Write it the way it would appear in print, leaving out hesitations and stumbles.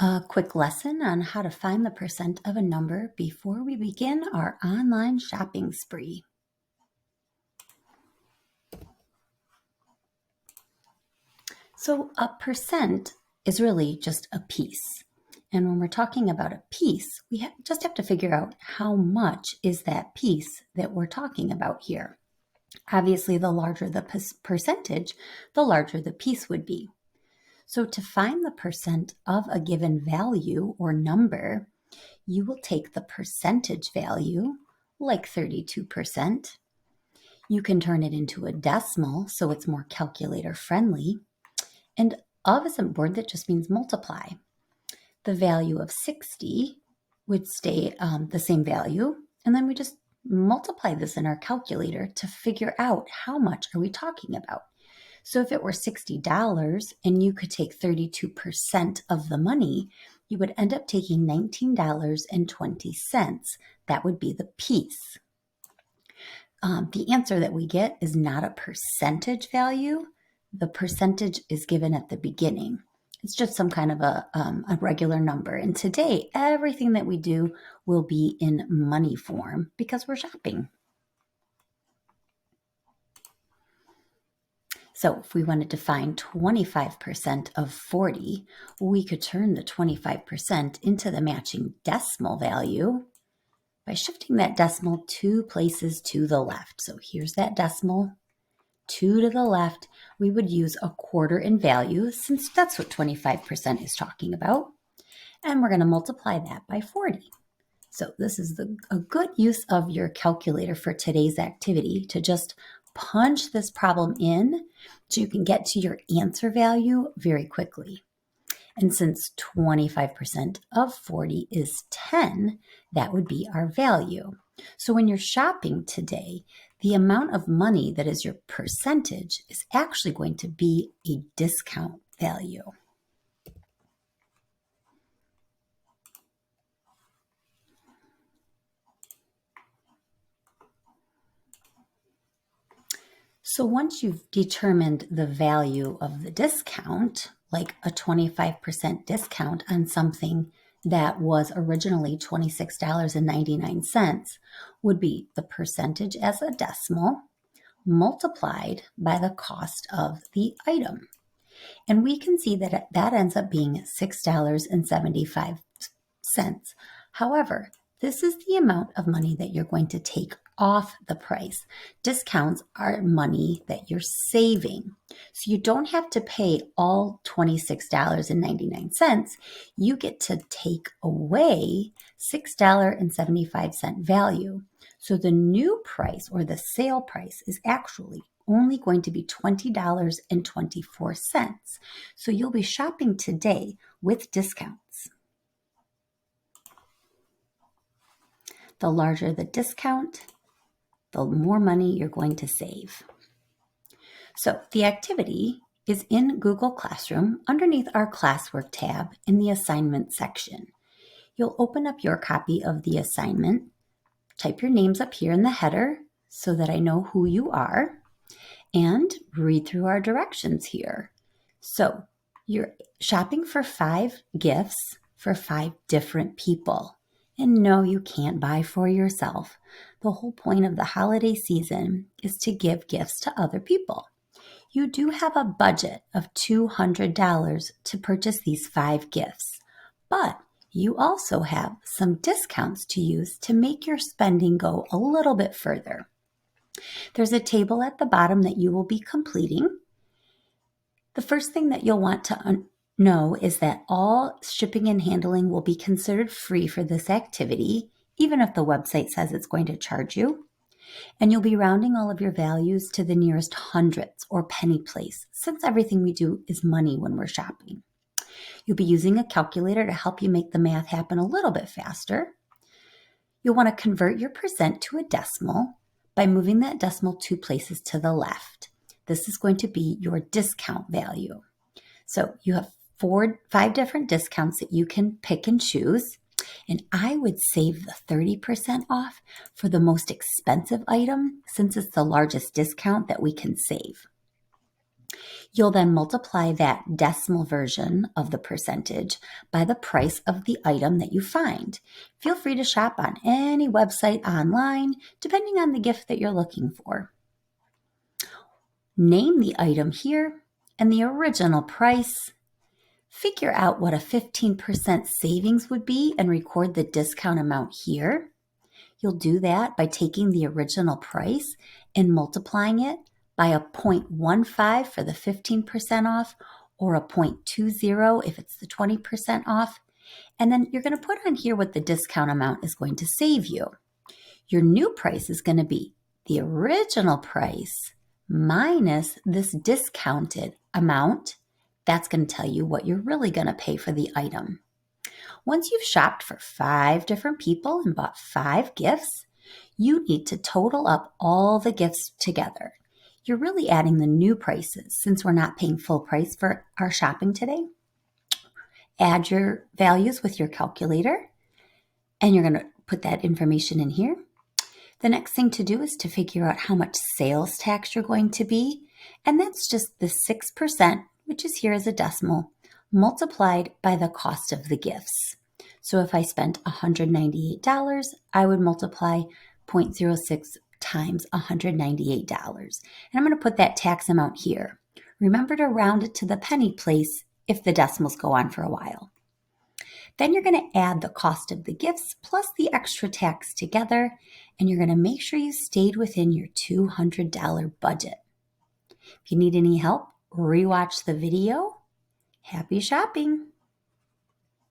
A quick lesson on how to find the percent of a number before we begin our online shopping spree. So a percent is really just a piece. And when we're talking about a piece, we just have to figure out how much is that piece that we're talking about here. Obviously, the larger the percentage, the larger the piece would be. So to find the percent of a given value or number, you will take the percentage value, like 32%. You can turn it into a decimal so it's more calculator friendly. And of is a word that just means multiply. The value of 60 would stay the same value. And then we just multiply this in our calculator to figure out how much are we talking about. So if it were $60 and you could take 32% of the money, you would end up taking $19.20. That would be the piece. The answer that we get is not a percentage value. The percentage is given at the beginning. It's just some kind of a regular number. And today, everything that we do will be in money form because we're shopping. So if we wanted to find 25% of 40, we could turn the 25% into the matching decimal value by shifting that decimal 2 places to the left. So here's that decimal, 2 to the left. We would use a quarter in value since that's what 25% is talking about. And we're going to multiply that by 40. So this is a good use of your calculator for today's activity to just punch this problem in so you can get to your answer value very quickly. And since 25% of 40 is 10, that would be our value. So when you're shopping today, the amount of money that is your percentage is actually going to be a discount value. So once you've determined the value of the discount, like a 25% discount on something that was originally $26.99, would be the percentage as a decimal multiplied by the cost of the item. And we can see that that ends up being $6.75. However, this is the amount of money that you're going to take off the price. Discounts are money that you're saving. So you don't have to pay all $26.99. You get to take away $6.75 value. So the new price or the sale price is actually only going to be $20.24. So you'll be shopping today with discounts. The larger the discount, the more money you're going to save. So the activity is in Google Classroom underneath our classwork tab in the assignment section. You'll open up your copy of the assignment, type your names up here in the header so that I know who you are, and read through our directions here. So you're shopping for 5 gifts for 5 different people. And no, you can't buy for yourself. The whole point of the holiday season is to give gifts to other people. You do have a budget of $200 to purchase these 5 gifts, but you also have some discounts to use to make your spending go a little bit further. There's a table at the bottom that you will be completing. The first thing that you'll want to know is that all shipping and handling will be considered free for this activity, even if the website says it's going to charge you. And you'll be rounding all of your values to the nearest hundredths or penny place, since everything we do is money when we're shopping. You'll be using a calculator to help you make the math happen a little bit faster. You'll want to convert your percent to a decimal by moving that decimal 2 places to the left. This is going to be your discount value. So you have 5 different discounts that you can pick and choose. And I would save the 30% off for the most expensive item since it's the largest discount that we can save. You'll then multiply that decimal version of the percentage by the price of the item that you find. Feel free to shop on any website online, depending on the gift that you're looking for. Name the item here and the original price. Figure out what a 15% savings would be and record the discount amount here. You'll do that by taking the original price and multiplying it by a 0.15 for the 15% off or a 0.20 if it's the 20% off. And then you're going to put on here what the discount amount is going to save you. Your new price is going to be the original price minus this discounted amount. That's going to tell you what you're really going to pay for the item. Once you've shopped for 5 different people and bought 5 gifts, you need to total up all the gifts together. You're really adding the new prices since we're not paying full price for our shopping today. Add your values with your calculator, and you're going to put that information in here. The next thing to do is to figure out how much sales tax you're going to be, and that's just the 6%, which is here as a decimal, multiplied by the cost of the gifts. So if I spent $198, I would multiply 0.06 times $198. And I'm going to put that tax amount here. Remember to round it to the penny place if the decimals go on for a while. Then you're going to add the cost of the gifts plus the extra tax together, and you're going to make sure you stayed within your $200 budget. If you need any help, rewatch the video. Happy shopping!